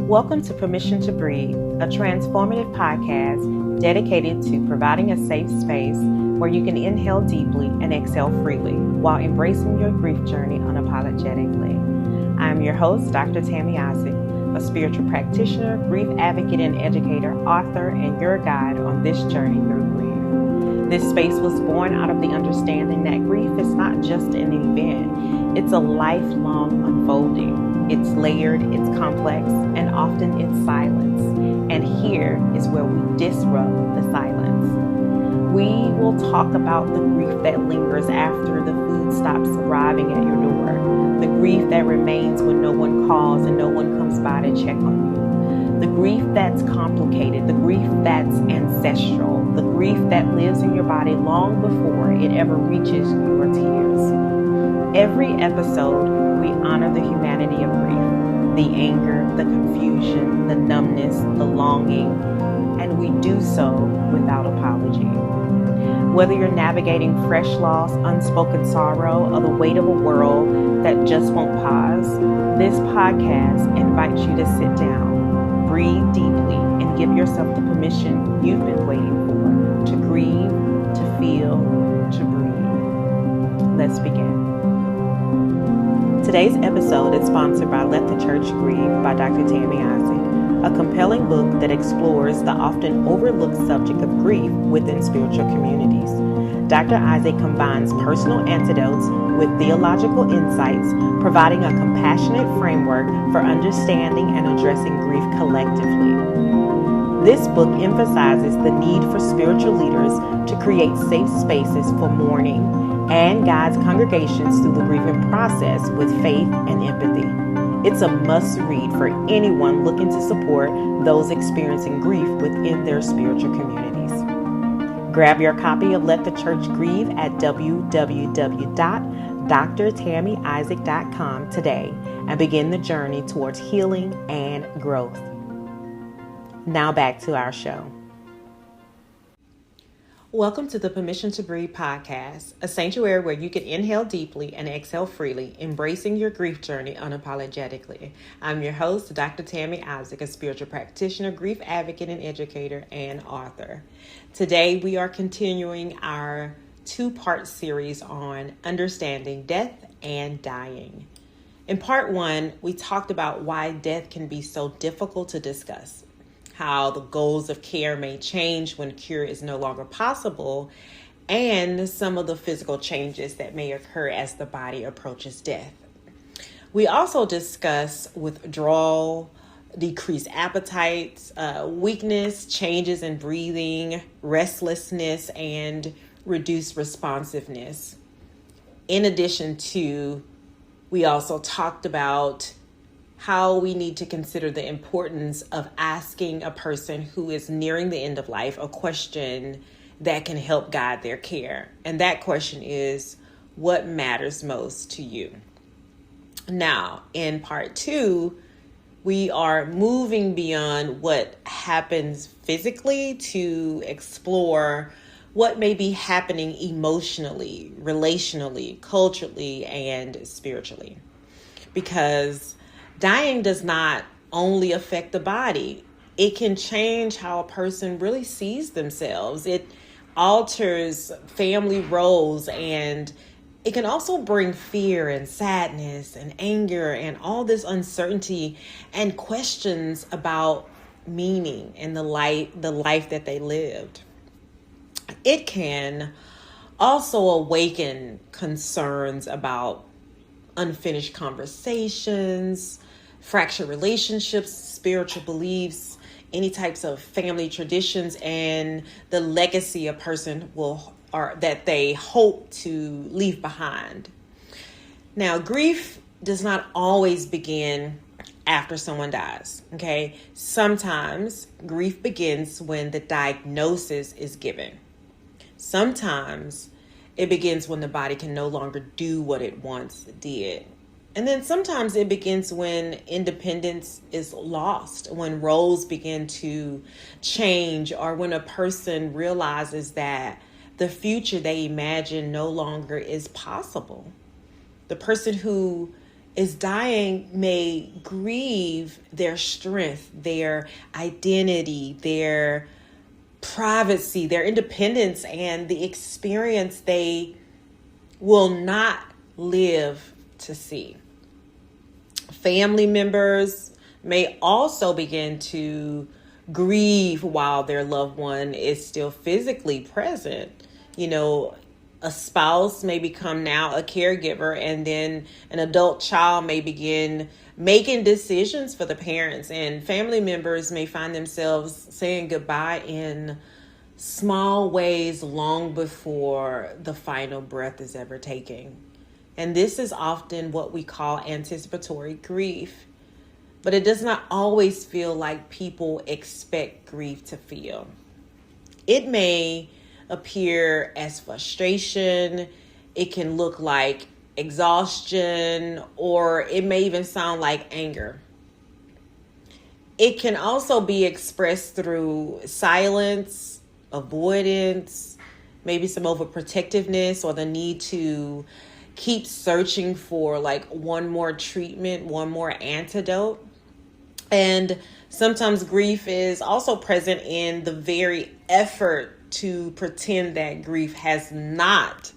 Welcome to Permission to Breathe, a transformative podcast dedicated to providing a safe space where you can inhale deeply and exhale freely while embracing your grief journey unapologetically. I am your host, Dr. Tammy Isaac, a spiritual practitioner, grief advocate and educator, author, and your guide on this journey through grief. This space was born out of the understanding that grief is not just an event, it's a lifelong unfolding. It's layered, it's complex, and often it's silence. And here is where we disrupt the silence. We will talk about the grief that lingers after the food stops arriving at your door, the grief that remains when no one calls and no one comes by to check on you, the grief that's complicated, the grief that's ancestral, the grief that lives in your body long before it ever reaches your tears. Every episode, we honor the humanity of grief, the anger, the confusion, the numbness, the longing, and we do so without apology. Whether you're navigating fresh loss, unspoken sorrow, or the weight of a world that just won't pause, this podcast invites you to sit down, breathe deeply, and give yourself the permission you've been waiting for, to grieve, to feel, to breathe. Let's begin. Today's episode is sponsored by Let the Church Grieve by Dr. Tammy Isaac, a compelling book that explores the often overlooked subject of grief within spiritual communities. Dr. Isaac combines personal antidotes with theological insights, providing a compassionate framework for understanding and addressing grief collectively. This book emphasizes the need for spiritual leaders to create safe spaces for mourning and guides congregations through the grieving process with faith and empathy. It's a must-read for anyone looking to support those experiencing grief within their spiritual communities. Grab your copy of Let the Church Grieve at www.drtammyisaac.com today and begin the journey towards healing and growth. Now back to our show. Welcome to the Permission to Breathe podcast, a sanctuary where you can inhale deeply and exhale freely, embracing your grief journey unapologetically. I'm your host, Dr. Tammy Isaac, a spiritual practitioner, grief advocate and educator, and author. Today, we are continuing our two-part series on understanding death and dying. In part one, we talked about why death can be so difficult to discuss, how the goals of care may change when cure is no longer possible, and some of the physical changes that may occur as the body approaches death. We also discuss withdrawal, decreased appetites, weakness, changes in breathing, restlessness, and reduced responsiveness. In addition to, we also talked about how we need to consider the importance of asking a person who is nearing the end of life a question that can help guide their care. And that question is, what matters most to you? Now, in part two, we are moving beyond what happens physically to explore what may be happening emotionally, relationally, culturally, and spiritually. Because dying does not only affect the body, it can change how a person really sees themselves. It alters family roles, and it can also bring fear and sadness and anger and all this uncertainty and questions about meaning and the life that they lived. It can also awaken concerns about unfinished conversations, fractured relationships, spiritual beliefs, any types of family traditions, and the legacy a person that they hope to leave behind. Now, grief does not always begin after someone dies, okay? Sometimes grief begins when the diagnosis is given. Sometimes it begins when the body can no longer do what it once did. And then sometimes it begins when independence is lost, when roles begin to change, or when a person realizes that the future they imagine no longer is possible. The person who is dying may grieve their strength, their identity, their privacy, their independence, and the experience they will not live to see. Family members may also begin to grieve while their loved one is still physically present. A spouse may become now a caregiver, and then an adult child may begin making decisions for the parents, and family members may find themselves saying goodbye in small ways long before the final breath is ever taken. And this is often what we call anticipatory grief. But it does not always feel like people expect grief to feel. It may appear as frustration, it can look like exhaustion, or it may even sound like anger. It can also be expressed through silence, avoidance, maybe some overprotectiveness, or the need to keep searching for like one more treatment, one more antidote. And sometimes grief is also present in the very effort to pretend that grief has not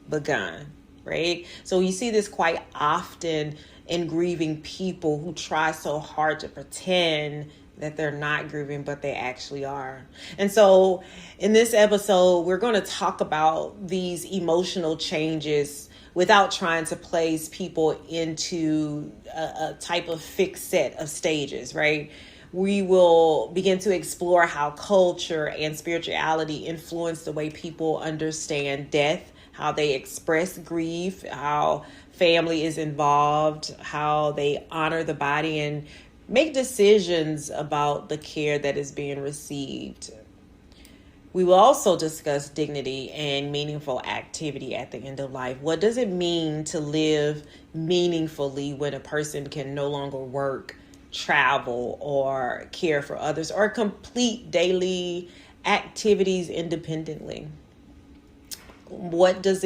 begun, right? So you see this quite often in grieving people who try so hard to pretend that they're not grieving, but they actually are. And so in this episode, we're going to talk about these emotional changes without trying to place people into a type of fixed set of stages, right? We will begin to explore how culture and spirituality influence the way people understand death, how they express grief, how family is involved, how they honor the body and make decisions about the care that is being received. We will also discuss dignity and meaningful activity at the end of life. What does it mean to live meaningfully when a person can no longer work, travel, or care for others, or complete daily activities independently? What does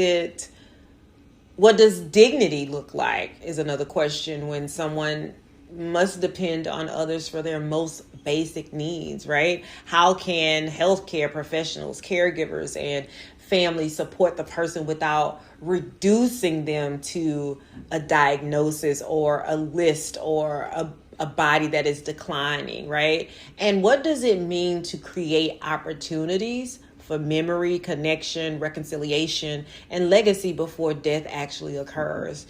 dignity look like is another question when someone must depend on others for their most basic needs, right? How can healthcare professionals, caregivers, and families support the person without reducing them to a diagnosis or a list or a body that is declining, right? And what does it mean to create opportunities for memory, connection, reconciliation, and legacy before death actually occurs?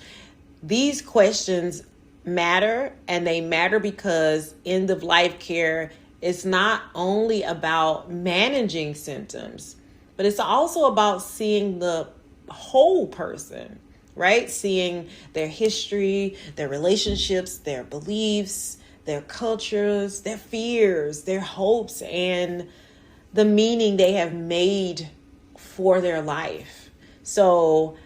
These questions matter, and they matter because end of life care is not only about managing symptoms, but it's also about seeing the whole person, right? Seeing their history, their relationships, their beliefs, their cultures, their fears, their hopes, and the meaning they have made for their life. So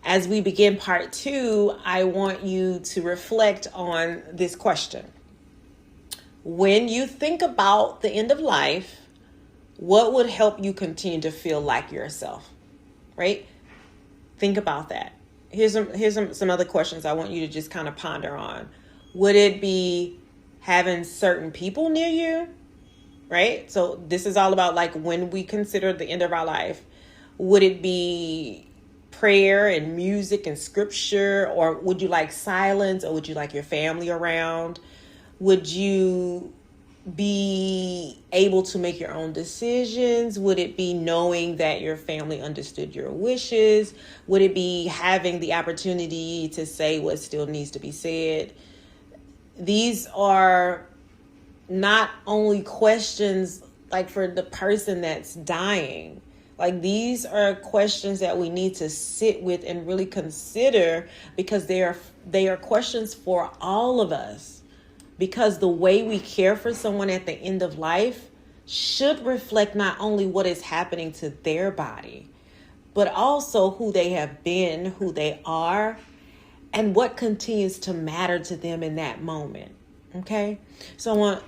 as we begin part 2, I want you to reflect on this question. When you think about the end of life, what would help you continue to feel like yourself, right? Think about that. Here's some other questions I want you to just kind of ponder on. Would it be having certain people near you, right? So this is all about like when we consider the end of our life. Would it be prayer and music and scripture, or would you like silence, or would you like your family around? Would you be able to make your own decisions? Would it be knowing that your family understood your wishes? Would it be having the opportunity to say what still needs to be said? These are not only questions like for the person that's dying. Like these are questions that we need to sit with and really consider, because they are questions for all of us. Because the way we care for someone at the end of life should reflect not only what is happening to their body, but also who they have been, who they are, and what continues to matter to them in that moment. Okay? So I want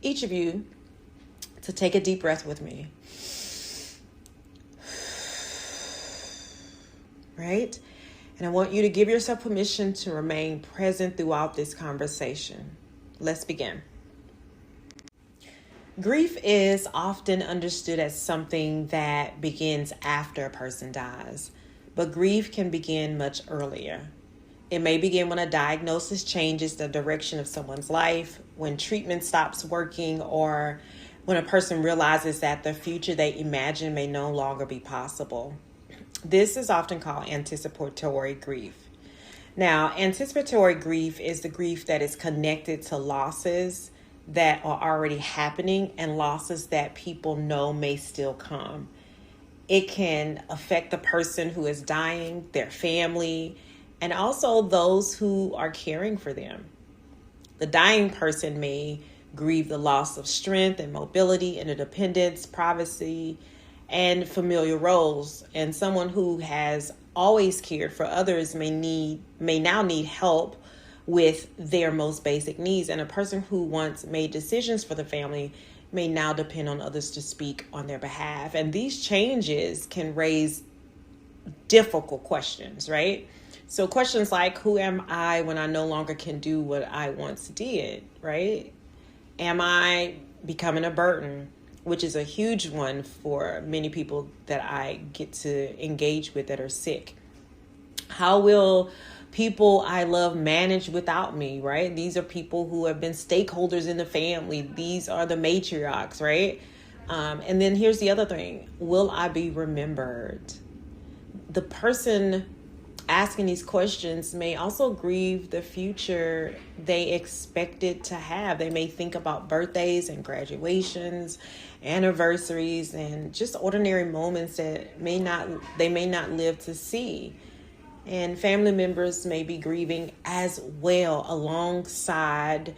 each of you to take a deep breath with me. Right? And I want you to give yourself permission to remain present throughout this conversation. Let's begin. Grief is often understood as something that begins after a person dies, but grief can begin much earlier. It may begin when a diagnosis changes the direction of someone's life, when treatment stops working, or when a person realizes that the future they imagine may no longer be possible. This is often called anticipatory grief. Now, anticipatory grief is the grief that is connected to losses that are already happening and losses that people know may still come. It can affect the person who is dying, their family, and also those who are caring for them. The dying person may grieve the loss of strength and mobility, interdependence, privacy, and familiar roles. And someone who has always cared for others may now need help with their most basic needs. And a person who once made decisions for the family may now depend on others to speak on their behalf. And these changes can raise difficult questions, right? So questions like, who am I when I no longer can do what I once did, right? Am I becoming a burden? Which is a huge one for many people that I get to engage with that are sick. How will people I love manage without me, right? These are people who have been stakeholders in the family. These are the matriarchs, right? And then here's the other thing. Will I be remembered? The person asking these questions may also grieve the future they expected to have. They may think about birthdays and graduations, anniversaries, and just ordinary moments that they may not live to see. And family members may be grieving as well alongside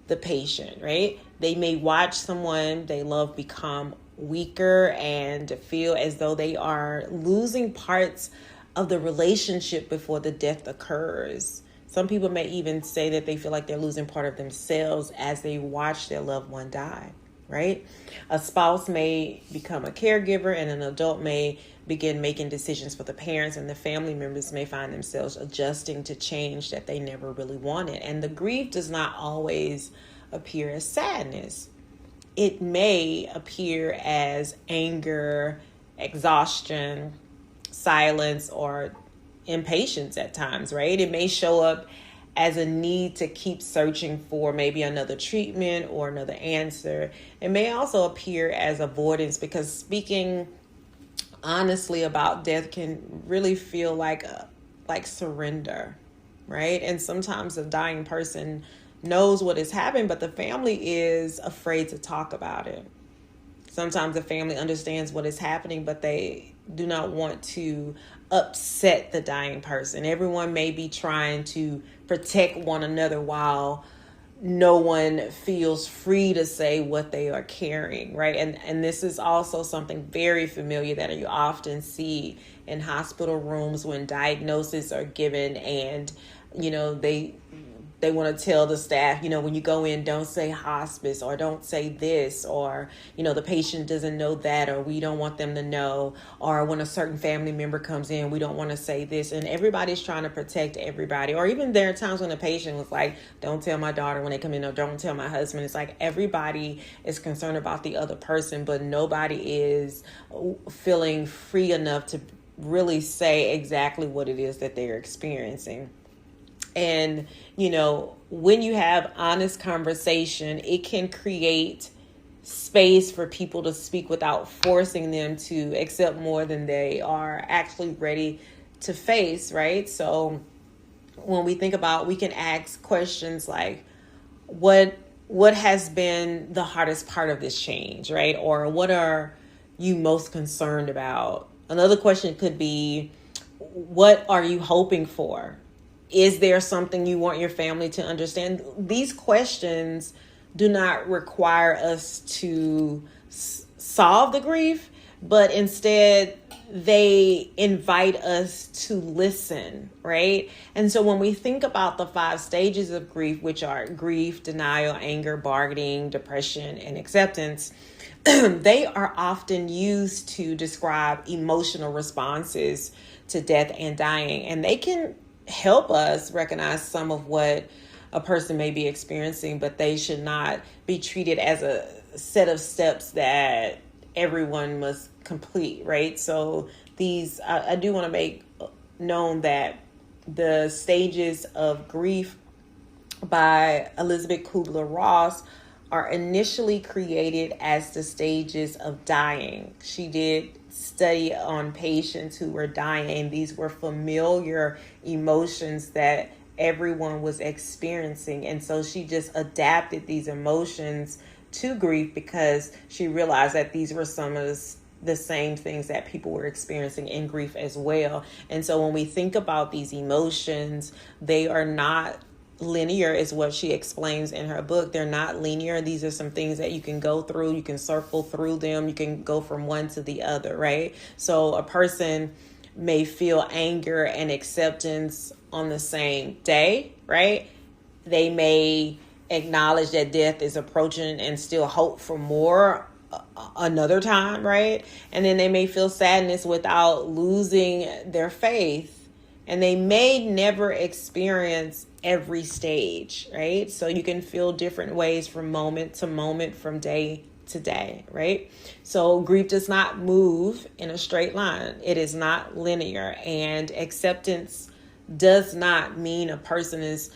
the patient, right? They may watch someone they love become weaker and feel as though they are losing parts of the relationship before the death occurs. Some people may even say that they feel like they're losing part of themselves as they watch their loved one die, right? A spouse may become a caregiver, and an adult may begin making decisions for the parents, and the family members may find themselves adjusting to change that they never really wanted. And the grief does not always appear as sadness. It may appear as anger, exhaustion, silence, or impatience at times, right? It may show up as a need to keep searching for maybe another treatment or another answer. It may also appear as avoidance, because speaking honestly about death can really feel like surrender, right? And sometimes the dying person knows what is happening, but the family is afraid to talk about it. Sometimes the family understands what is happening, but they do not want to upset the dying person. Everyone may be trying to protect one another while no one feels free to say what they are carrying, right? And this is also something very familiar that you often see in hospital rooms when diagnoses are given, and they want to tell the staff, when you go in, don't say hospice, or don't say this, or, the patient doesn't know that, or we don't want them to know, or when a certain family member comes in, we don't want to say this. And everybody's trying to protect everybody. Or even there are times when the patient was like, don't tell my daughter when they come in, or don't tell my husband. It's like everybody is concerned about the other person, but nobody is feeling free enough to really say exactly what it is that they're experiencing. And, when you have honest conversation, it can create space for people to speak without forcing them to accept more than they are actually ready to face, right? So when we think about, we can ask questions like, what has been the hardest part of this change, right? Or what are you most concerned about? Another question could be, what are you hoping for? Is there something you want your family to understand? These questions do not require us to solve the grief, but instead they invite us to listen, right? And so when we think about the 5 stages of grief, which are grief, denial, anger, bargaining, depression, and acceptance, they are often used to describe emotional responses to death and dying. And they can help us recognize some of what a person may be experiencing, but they should not be treated as a set of steps that everyone must complete, right? So I do want to make known that the stages of grief by Elizabeth Kubler-Ross are initially created as the stages of dying. She did study on patients who were dying. These were familiar emotions that everyone was experiencing. And so she just adapted these emotions to grief because she realized that these were some of the same things that people were experiencing in grief as well. And so when we think about these emotions, they are not linear, is what she explains in her book. They're not linear. These are some things that you can go through. You can circle through them. You can go from one to the other, right? So a person may feel anger and acceptance on the same day, right? They may acknowledge that death is approaching and still hope for more another time, right? And then they may feel sadness without losing their faith. And they may never experience every stage, right? So you can feel different ways from moment to moment, from day to day, right? So grief does not move in a straight line. It is not linear. And acceptance does not mean a person is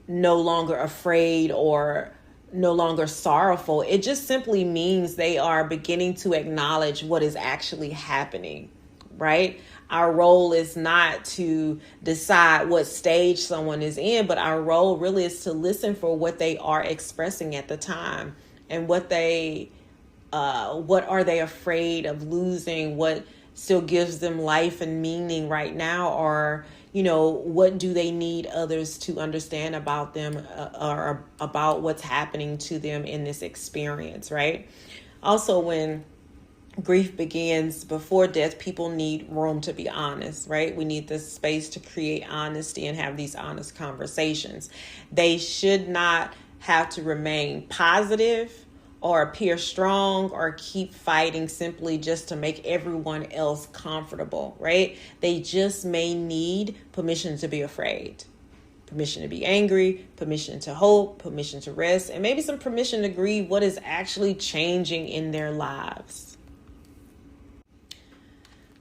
no longer afraid or no longer sorrowful. It just simply means they are beginning to acknowledge what is actually happening, right? Our role is not to decide what stage someone is in, but our role really is to listen for what they are expressing at the time and what are they afraid of losing, what still gives them life and meaning right now, or what do they need others to understand about them or about what's happening to them in this experience, right? Also, when grief begins before death, people need room to be honest, right? We need this space to create honesty and have these honest conversations. They should not have to remain positive or appear strong or keep fighting simply just to make everyone else comfortable, right? They just may need permission to be afraid, permission to be angry, permission to hope, permission to rest, and maybe some permission to grieve what is actually changing in their lives.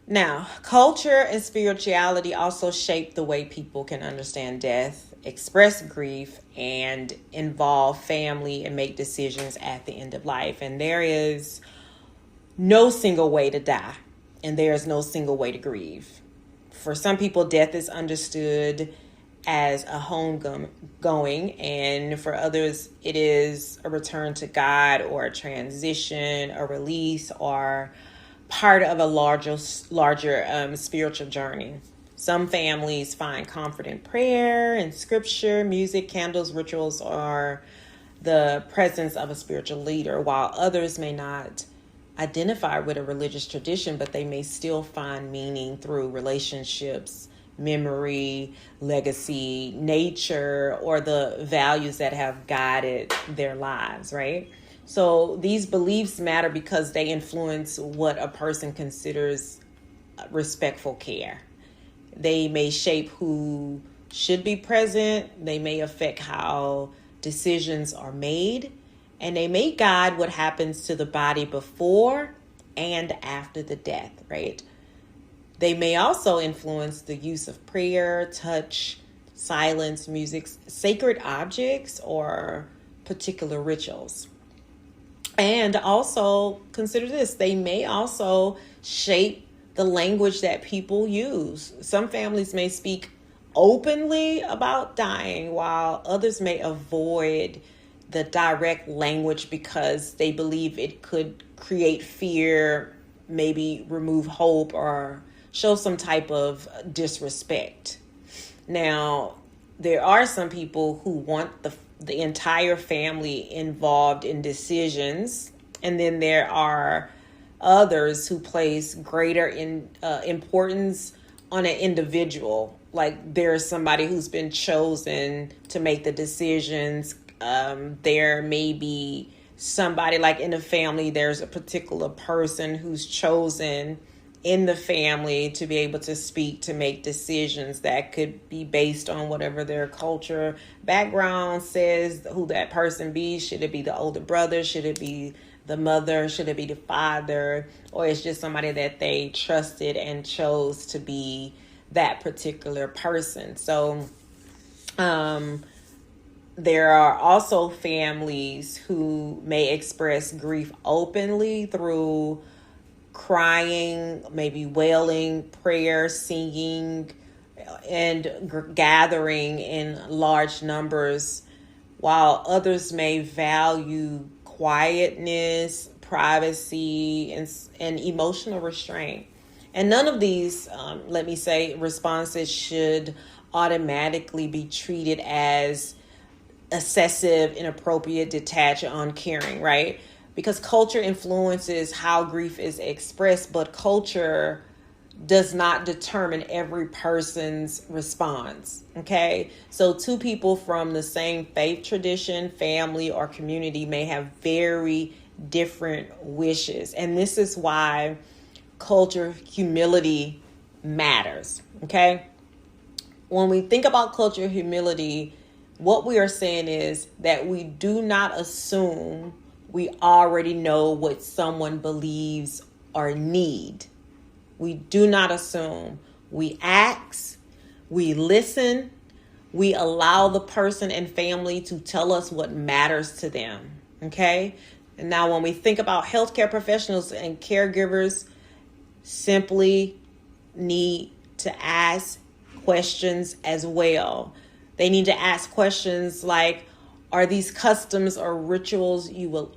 Now, culture and spirituality also shape the way people can understand death, express grief, and involve family and make decisions at the end of life. And there is no single way to die, and there is no single way to grieve. For some people, death is understood as a homegoing, and for others, it is a return to God or a transition, a release, or part of a larger spiritual journey. Some families find comfort in prayer and scripture, music, candles, rituals, or the presence of a spiritual leader, while others may not identify with a religious tradition, but they may still find meaning through relationships, memory, legacy, nature, or the values that have guided their lives, right? So these beliefs matter because they influence what a person considers respectful care. They may shape who should be present. They may affect how decisions are made. And they may guide what happens to the body before and after the death, right? They may also influence the use of prayer, touch, silence, music, sacred objects, or particular rituals. And also consider this, they may also shape the language that people use. Some families may speak openly about dying, while others may avoid the direct language because they believe it could create fear, maybe remove hope, or show some type of disrespect. Now, there are some people who want the entire family involved in decisions, and then there are others who place greater importance on an individual. Like there's somebody who's been chosen to make the decisions. There may be somebody like in the family, there's a particular person who's chosen in the family to be able to speak, to make decisions that could be based on whatever their culture background says who that person be. Should it be the older brother? Should it be the mother? Should it be the father? Or it's just somebody that they trusted and chose to be that particular person. So there are also families who may express grief openly through crying, maybe wailing, prayer, singing, and gathering in large numbers, while others may value quietness, privacy, and emotional restraint. And none of these, let me say, responses should automatically be treated as excessive, inappropriate, detached, uncaring, right? Because culture influences how grief is expressed, but culture does not determine every person's response, okay? So two people from the same faith tradition, family, or community may have very different wishes. And this is why culture humility matters, okay? When we think about culture humility, what we are saying is that we do not assume we already know what someone believes or need. We do not assume. We ask, we listen, we allow the person and family to tell us what matters to them, okay? And now when we think about healthcare professionals and caregivers, simply need to ask questions as well. They need to ask questions like, are these customs or rituals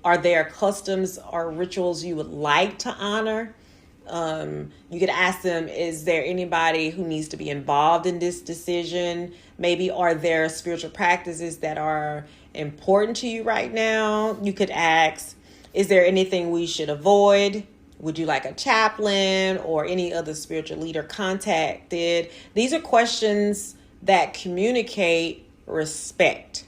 are there customs or rituals you would like to honor? You could ask them, is there anybody who needs to be involved in this decision? Maybe are there spiritual practices that are important to you right now? You could ask, is there anything we should avoid? Would you like a chaplain or any other spiritual leader contacted? These are questions that communicate respect.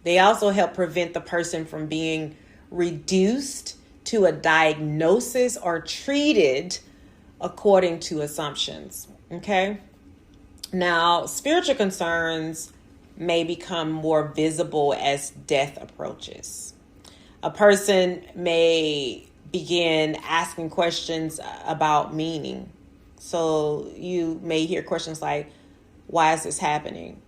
They also help prevent the person from being reduced to a diagnosis or treated according to assumptions, okay? Now, spiritual concerns may become more visible as death approaches. A person may begin asking questions about meaning. So you may hear questions like, why is this happening?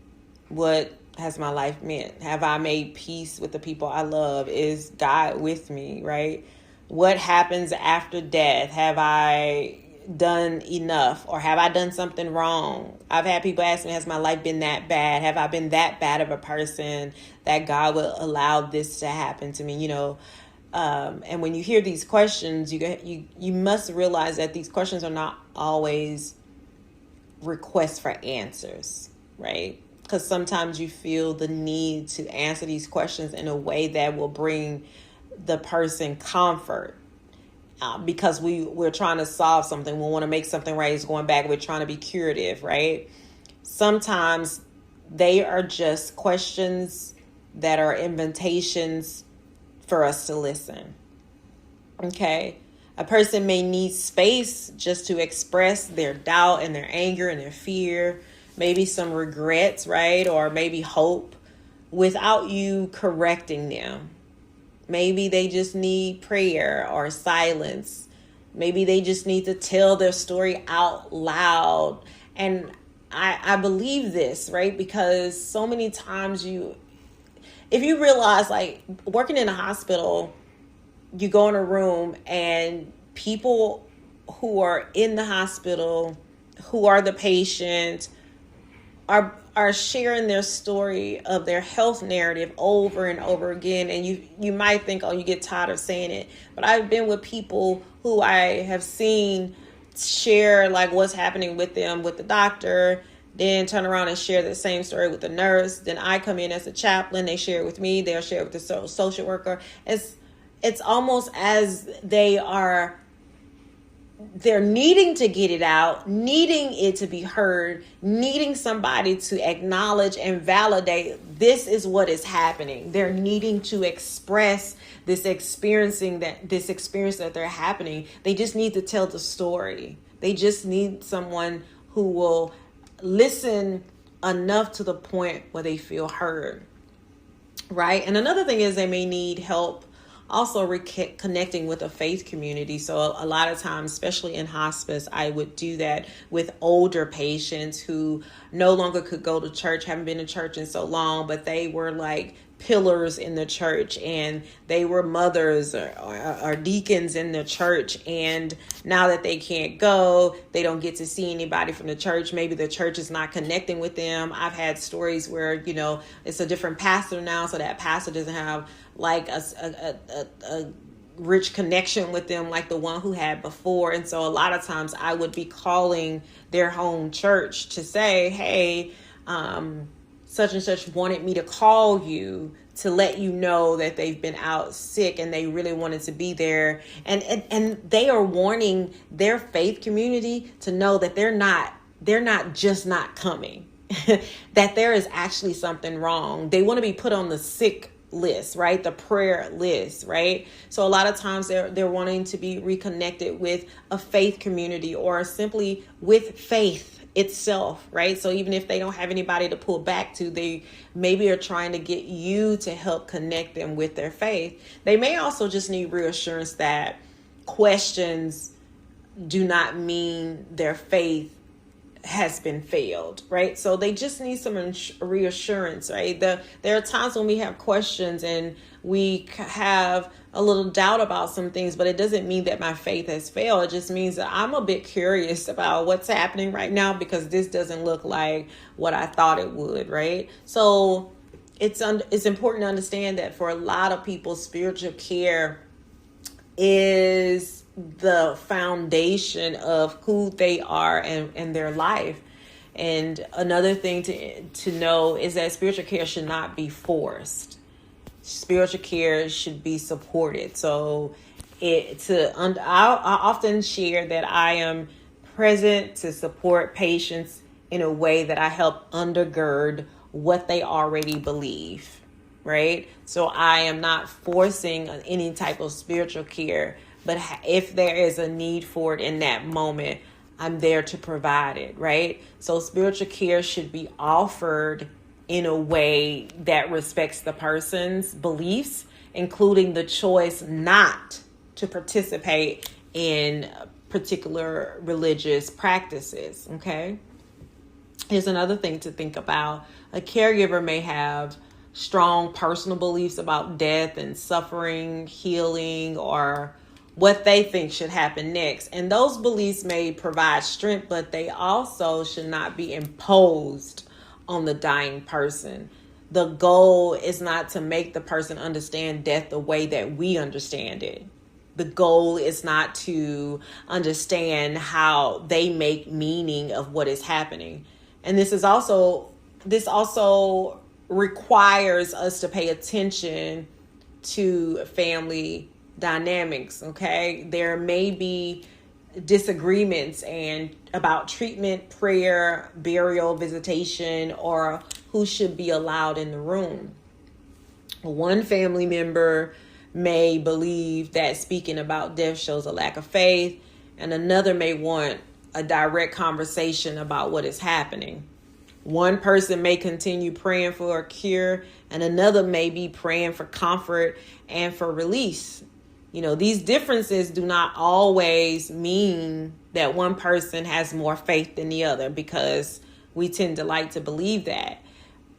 What has my life meant? Have I made peace with the people I love? Is God with me, right? What happens after death? Have I done enough, or have I done something wrong? I've had people ask me, has my life been that bad? Have I been that bad of a person that God will allow this to happen to me? And when you hear these questions, you must realize that these questions are not always requests for answers, right? Because sometimes you feel the need to answer these questions in a way that will bring the person comfort, because we're trying to solve something. We want to make something right. It's going back. We're trying to be curative, right? Sometimes they are just questions that are invitations for us to listen. Okay. A person may need space just to express their doubt and their anger and their fear, maybe some regrets, right? Or maybe hope, without you correcting them. Maybe they just need prayer or silence. Maybe they just need to tell their story out loud. And I believe this, right? Because so many times if you realize, like, working in a hospital, you go in a room and people who are in the hospital, who are the patient, are sharing their story of their health narrative over and over again. And you might think, oh, you get tired of saying it. But I've been with people who I have seen share like what's happening with them with the doctor, then turn around and share the same story with the nurse. Then I come in as a chaplain. They share it with me. They'll share it with the social worker. it's almost as they're needing to get it out, needing it to be heard, needing somebody to acknowledge and validate this is what is happening. They're needing to express this experience that they're happening. They just need to tell the story. They just need someone who will listen enough to the point where they feel heard. Right? And another thing is they may need help also connecting with a faith community. So a lot of times, especially in hospice, I would do that with older patients who no longer could go to church, haven't been to church in so long, but they were like pillars in the church, and they were mothers or deacons in the church. And now that they can't go, they don't get to see anybody from the church. Maybe the church is not connecting with them. I've had stories where, it's a different pastor now, so that pastor doesn't have like a rich connection with them like the one who had before. And so a lot of times I would be calling their home church to say, hey, such and such wanted me to call you to let you know that they've been out sick and they really wanted to be there. And they are warning their faith community to know that they're not just not coming, that there is actually something wrong. They want to be put on the sick list, right? The prayer list, right? So a lot of times they're wanting to be reconnected with a faith community or simply with faith itself, right? So even if they don't have anybody to pull back to, they maybe are trying to get you to help connect them with their faith. They may also just need reassurance that questions do not mean their faith has been failed, right? So they just need some reassurance, right? There are times when we have questions and we have a little doubt about some things, but it doesn't mean that my faith has failed. It just means that I'm a bit curious about what's happening right now because this doesn't look like what I thought it would, right? So it's important to understand that for a lot of people, spiritual care is the foundation of who they are and their life. And another thing to know is that spiritual care should not be forced. Spiritual care should be supported. So I often share that I am present to support patients in a way that I help undergird what they already believe, right? So I am not forcing any type of spiritual care, but if there is a need for it in that moment, I'm there to provide it, right? So spiritual care should be offered in a way that respects the person's beliefs, including the choice not to participate in particular religious practices, okay? Here's another thing to think about. A caregiver may have strong personal beliefs about death and suffering, healing, or what they think should happen next. And those beliefs may provide strength, but they also should not be imposed on the dying person. The goal is not to make the person understand death the way that we understand it. The goal is not to understand how they make meaning of what is happening. And this also requires us to pay attention to family dynamics, okay? There may be disagreements about treatment, prayer, burial, visitation, or who should be allowed in the room. One family member may believe that speaking about death shows a lack of faith, and another may want a direct conversation about what is happening. One person may continue praying for a cure, and another may be praying for comfort and for release. These differences do not always mean that one person has more faith than the other, because we tend to like to believe that.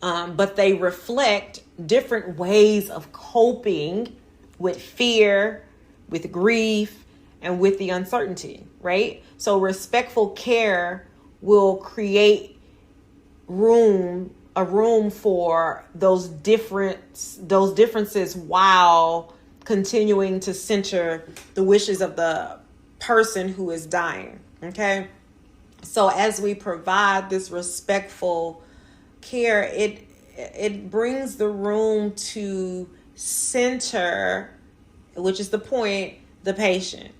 But they reflect different ways of coping with fear, with grief, and with the uncertainty, right? So respectful care will create a room for those differences while continuing to center the wishes of the person who is dying. Okay. So as we provide this respectful care, it brings the room to center which is the point, the patient.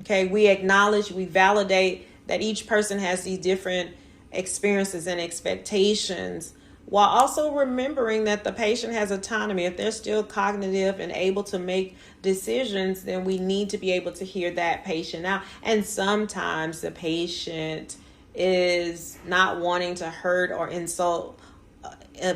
Okay, we acknowledge, we validate that each person has these different experiences and expectations, while also remembering that the patient has autonomy. If they're still cognitive and able to make decisions, then we need to be able to hear that patient out. And sometimes the patient is not wanting to hurt or insult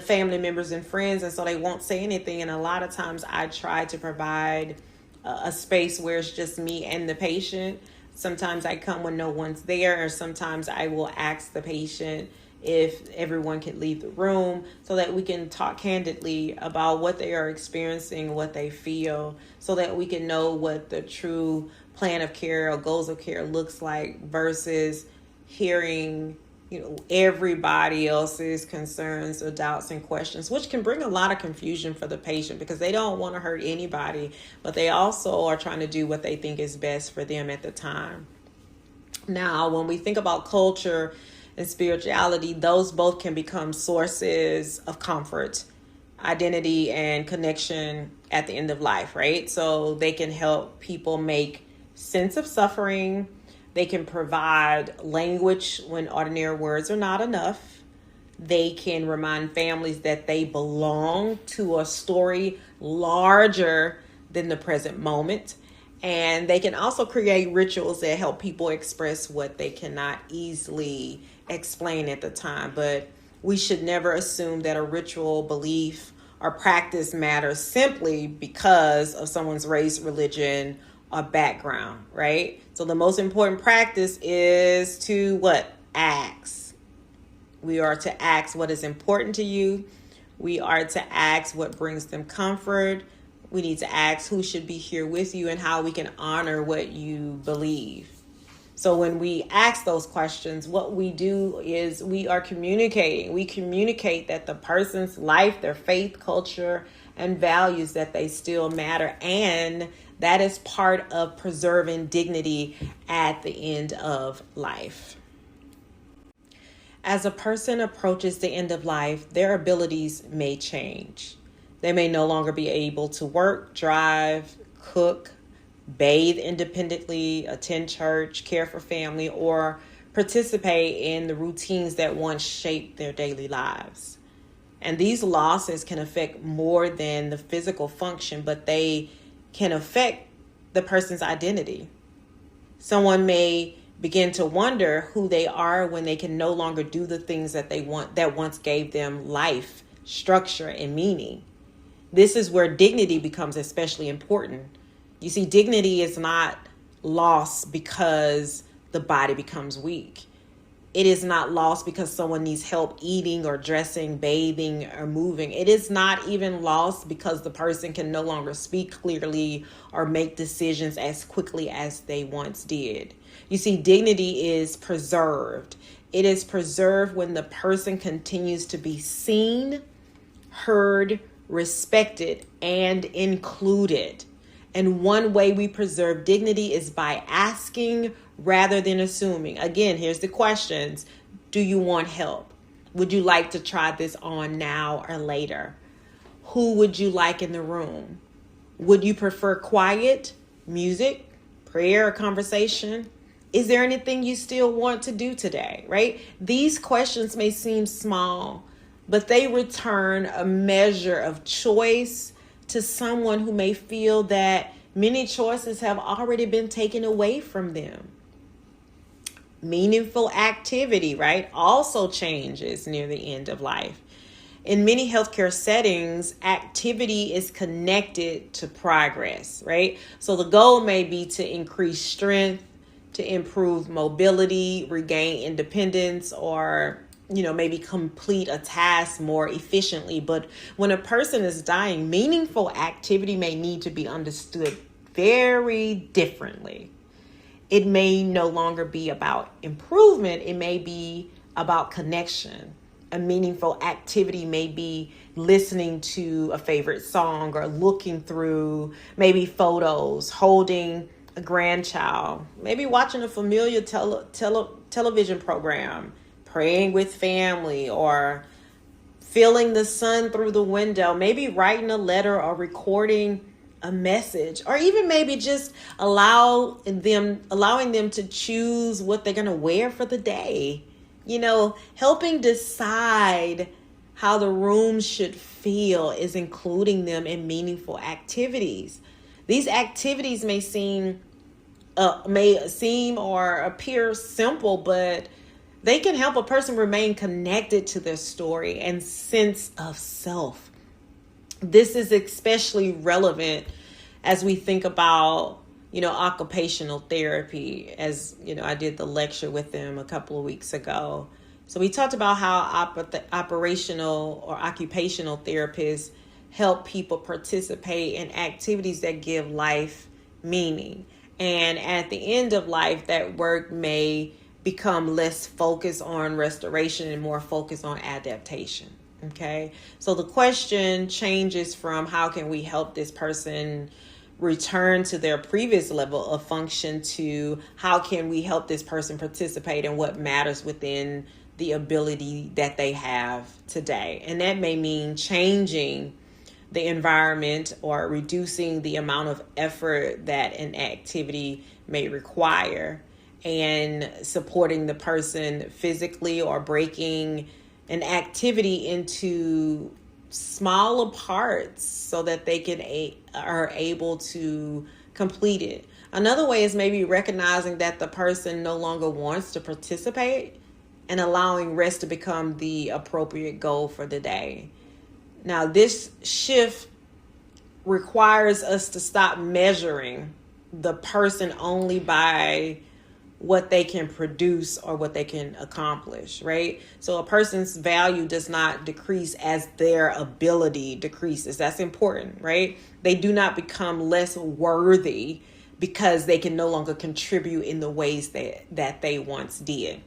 family members and friends, and so they won't say anything. And a lot of times I try to provide a space where it's just me and the patient. Sometimes I come when no one's there, or sometimes I will ask the patient if everyone could leave the room so that we can talk candidly about what they are experiencing, what they feel, so that we can know what the true plan of care or goals of care looks like, versus hearing everybody else's concerns or doubts and questions, which can bring a lot of confusion for the patient, because they don't want to hurt anybody, but they also are trying to do what they think is best for them at the time. Now, when we think about culture and spirituality, those both can become sources of comfort, identity, and connection at the end of life, right? So they can help people make sense of suffering. They can provide language when ordinary words are not enough. They can remind families that they belong to a story larger than the present moment. And they can also create rituals that help people express what they cannot easily explain at the time. But we should never assume that a ritual, belief, or practice matters simply because of someone's race, religion, or background, right? So the most important practice is to what? Ask. We are to ask what is important to you. We are to ask what brings them comfort. We need to ask who should be here with you and how we can honor what you believe. So when we ask those questions, what we do is we are communicating. We communicate that the person's life, their faith, culture, and values, that they still matter. And that is part of preserving dignity at the end of life. As a person approaches the end of life, their abilities may change. They may no longer be able to work, drive, cook, bathe independently, attend church, care for family, or participate in the routines that once shaped their daily lives. And these losses can affect more than the physical function, but they can affect the person's identity. Someone may begin to wonder who they are when they can no longer do the things that they want, that once gave them life, structure, and meaning. This is where dignity becomes especially important. You see, dignity is not lost because the body becomes weak. It is not lost because someone needs help eating or dressing, bathing, or moving. It is not even lost because the person can no longer speak clearly or make decisions as quickly as they once did. You see, dignity is preserved. It is preserved when the person continues to be seen, heard, respected, and included. And one way we preserve dignity is by asking rather than assuming. Again, here's the questions. Do you want help? Would you like to try this on now or later? Who would you like in the room? Would you prefer quiet, music, prayer, or conversation? Is there anything you still want to do today, right? These questions may seem small, but they return a measure of choice to someone who may feel that many choices have already been taken away from them. Meaningful activity, right, also changes near the end of life. In many healthcare settings, activity is connected to progress, right? So the goal may be to increase strength, to improve mobility, regain independence, or maybe complete a task more efficiently. But when a person is dying, meaningful activity may need to be understood very differently. It may no longer be about improvement. It may be about connection. A meaningful activity may be listening to a favorite song or looking through maybe photos, holding a grandchild, maybe watching a familiar television program, praying with family, or feeling the sun through the window, maybe writing a letter or recording a message, or even maybe just allowing them to choose what they're going to wear for the day. Helping decide how the room should feel is including them in meaningful activities. These activities may seem or appear simple, but they can help a person remain connected to their story and sense of self. This is especially relevant as we think about, occupational therapy. As I did the lecture with them a couple of weeks ago. So we talked about how operational or occupational therapists help people participate in activities that give life meaning. And at the end of life, that work may become less focused on restoration and more focused on adaptation. Okay, so the question changes from how can we help this person return to their previous level of function to how can we help this person participate in what matters within the ability that they have today. And that may mean changing the environment or reducing the amount of effort that an activity may require, and supporting the person physically, or breaking an activity into smaller parts so that they are able to complete it. Another way is maybe recognizing that the person no longer wants to participate and allowing rest to become the appropriate goal for the day. Now, this shift requires us to stop measuring the person only by what they can produce or what they can accomplish, right? So a person's value does not decrease as their ability decreases. That's important, right? They do not become less worthy because they can no longer contribute in the ways that they once did.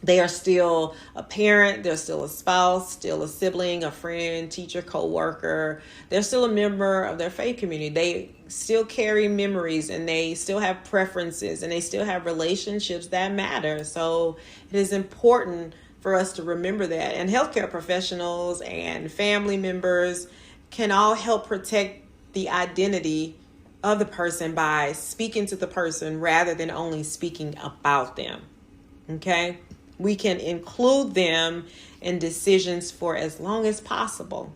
They are still a parent, they're still a spouse, still a sibling, a friend, teacher, co-worker. They're still a member of their faith community. They still carry memories, and they still have preferences, and they still have relationships that matter. So it is important for us to remember that. And healthcare professionals and family members can all help protect the identity of the person by speaking to the person rather than only speaking about them. Okay? We can include them in decisions for as long as possible.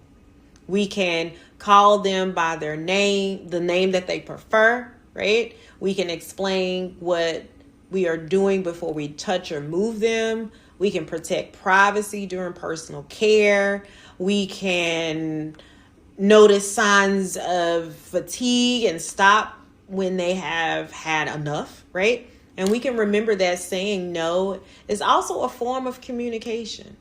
We can call them by their name, the name that they prefer, right? We can explain what we are doing before we touch or move them. We can protect privacy during personal care. We can notice signs of fatigue and stop when they have had enough, right? And we can remember that saying no is also a form of communication.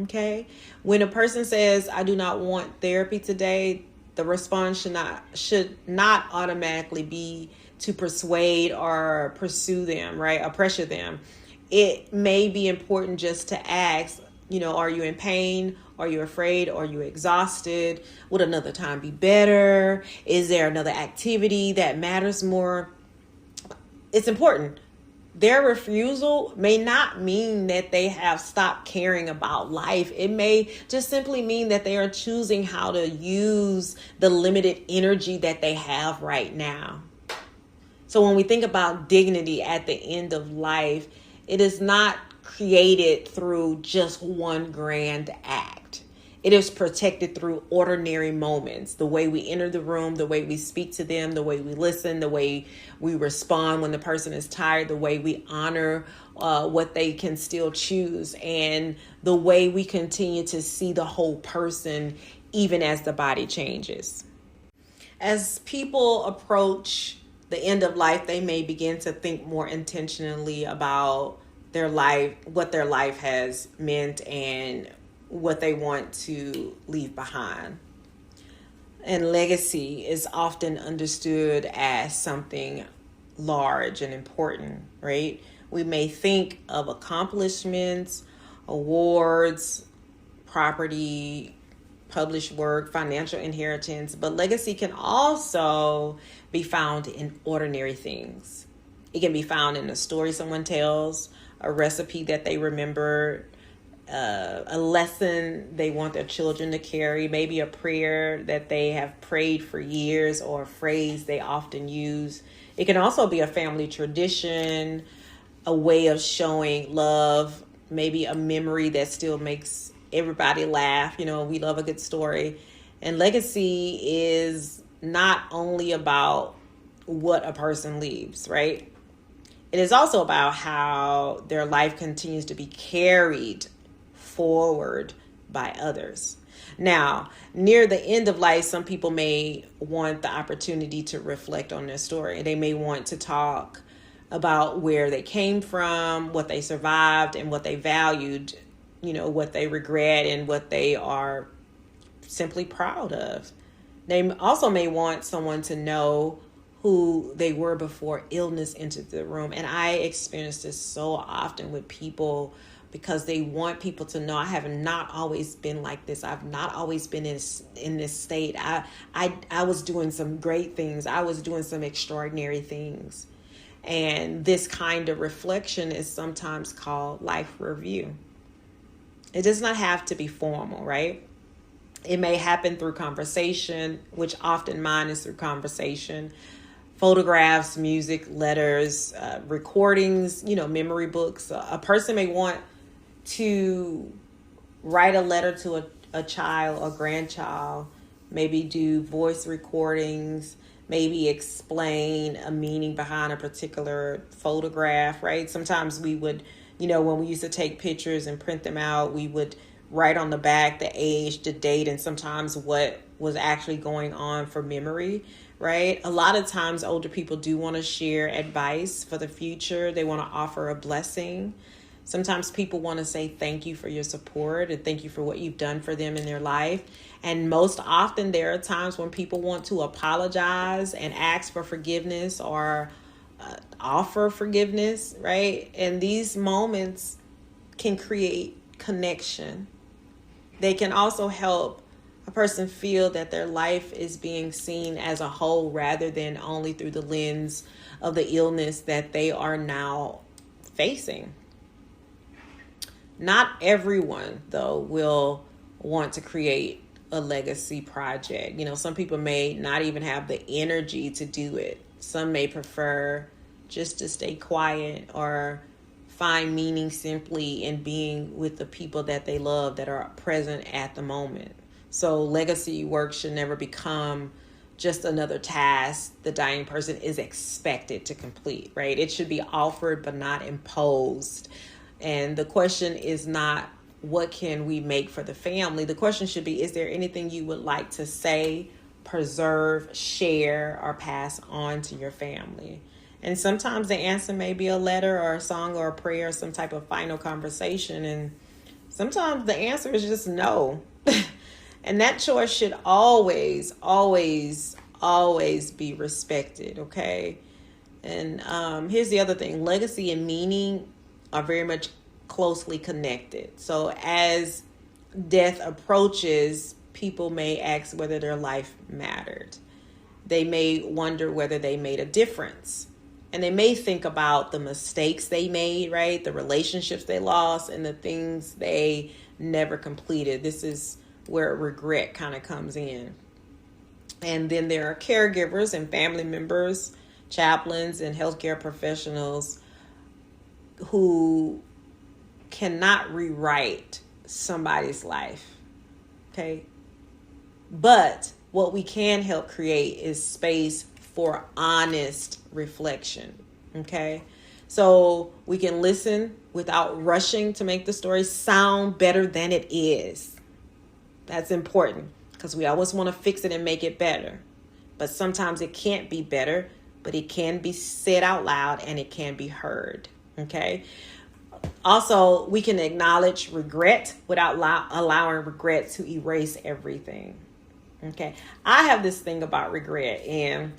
Okay. When a person says, I do not want therapy today, the response should not automatically be to persuade or pursue them, right? Or pressure them. It may be important just to ask, are you in pain? Are you afraid? Are you exhausted? Would another time be better? Is there another activity that matters more? It's important. Their refusal may not mean that they have stopped caring about life. It may just simply mean that they are choosing how to use the limited energy that they have right now. So when we think about dignity at the end of life, it is not created through just one grand act. It is protected through ordinary moments, the way we enter the room, the way we speak to them, the way we listen, the way we respond when the person is tired, the way we honor what they can still choose, and the way we continue to see the whole person even as the body changes. As people approach the end of life, they may begin to think more intentionally about their life, what their life has meant, and what they want to leave behind. And legacy is often understood as something large and important, right? We may think of accomplishments, awards, property, published work, financial inheritance, but legacy can also be found in ordinary things. It can be found in a story someone tells, a recipe that they remembered, a lesson they want their children to carry, maybe a prayer that they have prayed for years or a phrase they often use. It can also be a family tradition, a way of showing love, maybe a memory that still makes everybody laugh. We love a good story. And legacy is not only about what a person leaves, right? It is also about how their life continues to be carried forward by others. Now, near the end of life, some people may want the opportunity to reflect on their story. They may want to talk about where they came from, what they survived, and what they valued, what they regret and what they are simply proud of. They also may want someone to know who they were before illness entered the room. And I experience this so often with people because they want people to know I have not always been like this. I've not always been in this state. I was doing some great things. I was doing some extraordinary things. And this kind of reflection is sometimes called life review. It does not have to be formal, right? It may happen through conversation, which often mine is through conversation, photographs, music, letters, recordings, memory books. A person may want to write a letter to a child or grandchild, maybe do voice recordings, maybe explain a meaning behind a particular photograph, right? Sometimes we would, when we used to take pictures and print them out, we would write on the back the age, the date, and sometimes what was actually going on for memory, right? A lot of times older people do want to share advice for the future. They want to offer a blessing. Sometimes people want to say thank you for your support and thank you for what you've done for them in their life. And most often there are times when people want to apologize and ask for forgiveness or offer forgiveness, right? And these moments can create connection. They can also help a person feel that their life is being seen as a whole rather than only through the lens of the illness that they are now facing. Not everyone, though, will want to create a legacy project. Some people may not even have the energy to do it. Some may prefer just to stay quiet or find meaning simply in being with the people that they love that are present at the moment. So legacy work should never become just another task the dying person is expected to complete, right? It should be offered but not imposed. And the question is not, what can we make for the family? The question should be, is there anything you would like to say, preserve, share, or pass on to your family? And sometimes the answer may be a letter or a song or a prayer or some type of final conversation. And sometimes the answer is just no. And that choice should always, always, always be respected, okay? And here's the other thing. Legacy and meaning are very much closely connected. So as death approaches, people may ask whether their life mattered. They may wonder whether they made a difference. And they may think about the mistakes they made, right? The relationships they lost and the things they never completed. This is where regret kind of comes in. And then there are caregivers and family members, chaplains and healthcare professionals who cannot rewrite somebody's life, okay? But what we can help create is space for honest reflection, okay? So we can listen without rushing to make the story sound better than it is. That's important because we always want to fix it and make it better. But sometimes it can't be better, but it can be said out loud and it can be heard, okay? Also, we can acknowledge regret without allowing regret to erase everything, okay? I have this thing about regret, and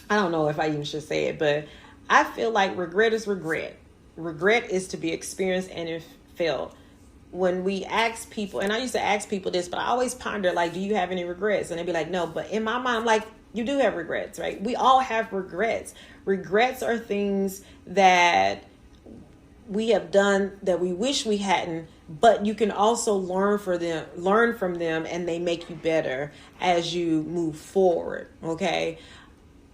I don't know if I even should say it, but I feel like regret is regret. Regret is to be experienced and felt. When we ask people, and I used to ask people this, but I always ponder, like, do you have any regrets? And they'd be like, no. But in my mind, I'm like, you do have regrets, right? We all have regrets. Regrets are things that we have done that we wish we hadn't, but you can also learn from them, and they make you better as you move forward. Okay.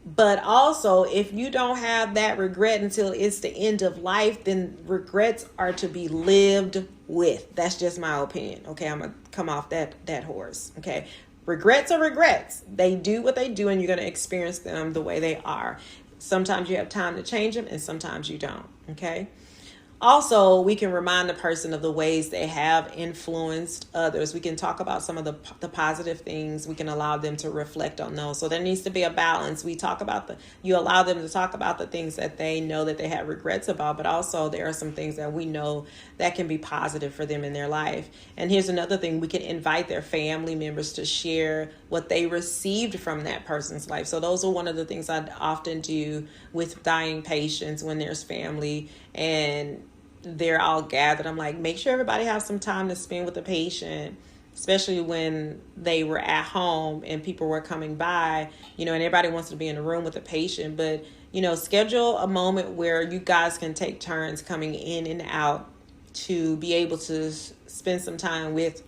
But also, if you don't have that regret until it's the end of life, then regrets are to be lived with. That's just my opinion. Okay, I'm going to come off that horse. Okay, regrets are regrets. They do what they do, and you're going to experience them the way they are. Sometimes you have time to change them, and sometimes you don't. Okay. Also, we can remind the person of the ways they have influenced others. We can talk about some of the positive things. We can allow them to reflect on those. So there needs to be a balance. You allow them to talk about the things that they know that they have regrets about, but also there are some things that we know that can be positive for them in their life. And here's another thing. We can invite their family members to share what they received from that person's life. So those are one of the things I often do with dying patients when there's family and they're all gathered. I'm like, make sure everybody has some time to spend with the patient, especially when they were at home and people were coming by, and everybody wants to be in the room with the patient. But, schedule a moment where you guys can take turns coming in and out to be able to spend some time with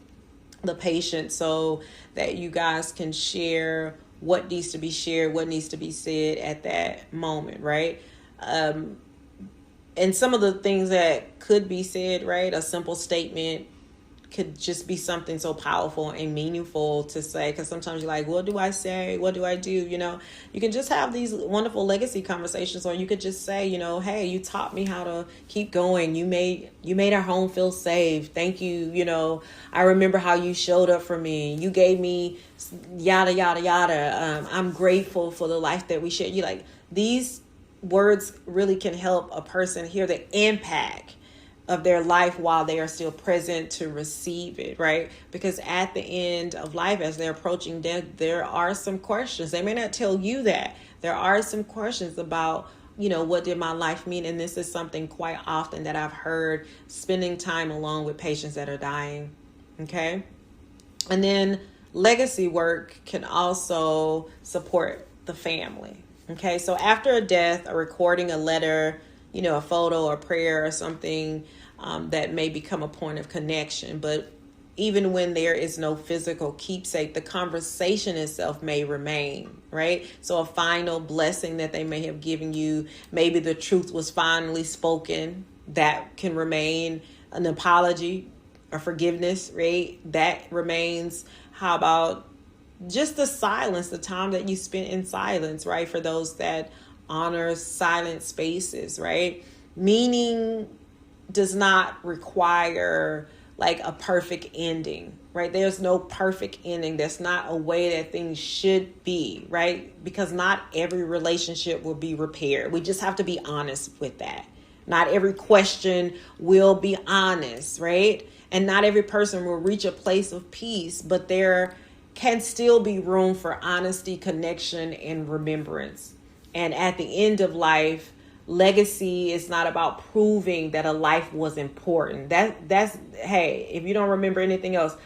the patient so that you guys can share what needs to be shared, what needs to be said at that moment, right? And some of the things that could be said, right? A simple statement could just be something so powerful and meaningful to say, because sometimes you're like, what do I say? What do I do? You can just have these wonderful legacy conversations, or you could just say, hey, you taught me how to keep going. You made our home feel safe. Thank you. I remember how you showed up for me. You gave me yada, yada, yada. I'm grateful for the life that we shared. These words really can help a person hear the impact of their life while they are still present to receive it, right? Because at the end of life, as they're approaching death, there are some questions. They may not tell you that. There are some questions about, what did my life mean? And this is something quite often that I've heard spending time alone with patients that are dying, okay? And then legacy work can also support the family. Okay, so after a death, a recording, a letter, a photo or prayer or something that may become a point of connection. But even when there is no physical keepsake, the conversation itself may remain, right? So a final blessing that they may have given you, maybe the truth was finally spoken, that can remain. An apology or forgiveness, right? That remains. How about just the silence, the time that you spent in silence, right? For those that honor silent spaces, right? Meaning does not require like a perfect ending, right? There's no perfect ending. That's not a way that things should be, right? Because not every relationship will be repaired. We just have to be honest with that. Not every question will be honest, right? And not every person will reach a place of peace, but there can still be room for honesty, connection, and remembrance. And at the end of life, legacy is not about proving that a life was important. Hey, if you don't remember anything else,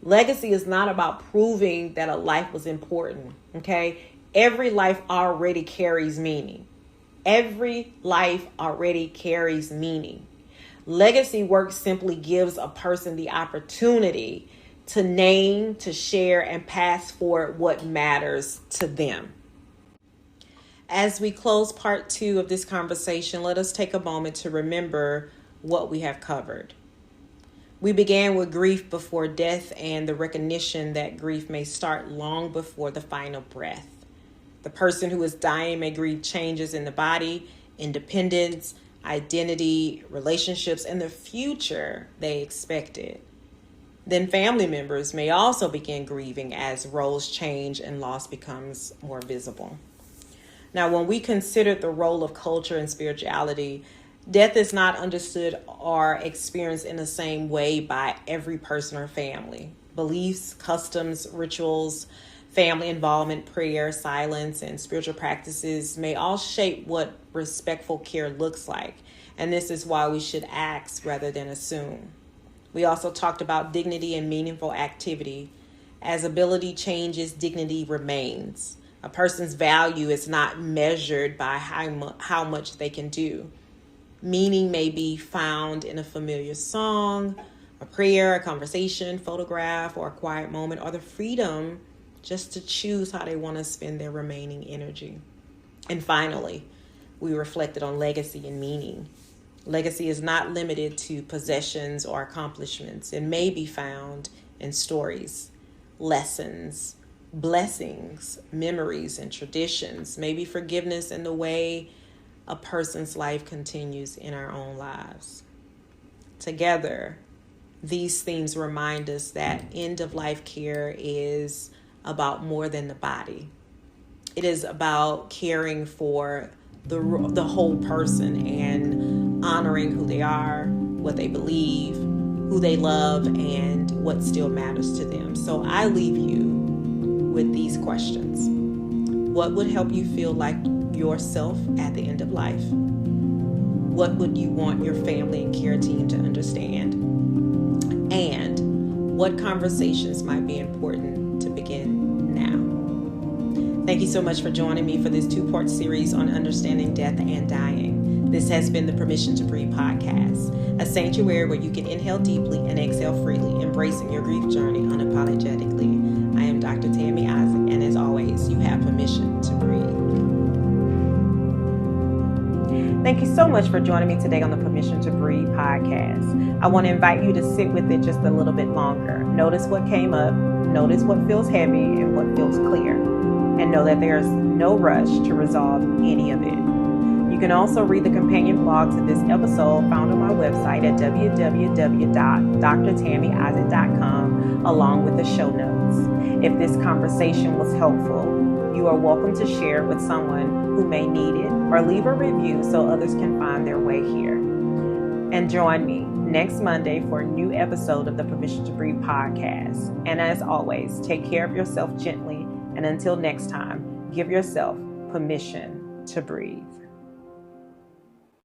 legacy is not about proving that a life was important. Okay? Every life already carries meaning. Every life already carries meaning. Legacy work simply gives a person the opportunity to name, to share, and pass forward what matters to them. As we close part 2 of this conversation, let us take a moment to remember what we have covered. We began with grief before death and the recognition that grief may start long before the final breath. The person who is dying may grieve changes in the body, independence, identity, relationships, and the future they expected. Then family members may also begin grieving as roles change and loss becomes more visible. Now, when we consider the role of culture and spirituality, death is not understood or experienced in the same way by every person or family. Beliefs, customs, rituals, family involvement, prayer, silence, and spiritual practices may all shape what respectful care looks like. And this is why we should ask rather than assume. We also talked about dignity and meaningful activity. As ability changes, dignity remains. A person's value is not measured by how much they can do. Meaning may be found in a familiar song, a prayer, a conversation, photograph, or a quiet moment, or the freedom just to choose how they want to spend their remaining energy. And finally, we reflected on legacy and meaning. Legacy is not limited to possessions or accomplishments. It may be found in stories, lessons, blessings, memories, and traditions. Maybe forgiveness in the way a person's life continues in our own lives. Together, these themes remind us that end-of-life care is about more than the body. It is about caring for the whole person and honoring who they are, what they believe, who they love, and what still matters to them. So I leave you with these questions. What would help you feel like yourself at the end of life? What would you want your family and care team to understand? And what conversations might be important to begin now? Thank you so much for joining me for this 2-part series on understanding death and dying. This has been the Permission to Breathe podcast, a sanctuary where you can inhale deeply and exhale freely, embracing your grief journey unapologetically. I am Dr. Tammy Isaac, and as always, you have permission to breathe. Thank you so much for joining me today on the Permission to Breathe podcast. I want to invite you to sit with it just a little bit longer. Notice what came up, notice what feels heavy and what feels clear, and know that there's no rush to resolve any of it. You can also read the companion blog to this episode found on my website at www.drtammyisaac.com along with the show notes. If this conversation was helpful, you are welcome to share it with someone who may need it or leave a review so others can find their way here. And join me next Monday for a new episode of the Permission to Breathe podcast. And as always, take care of yourself gently. And until next time, give yourself permission to breathe.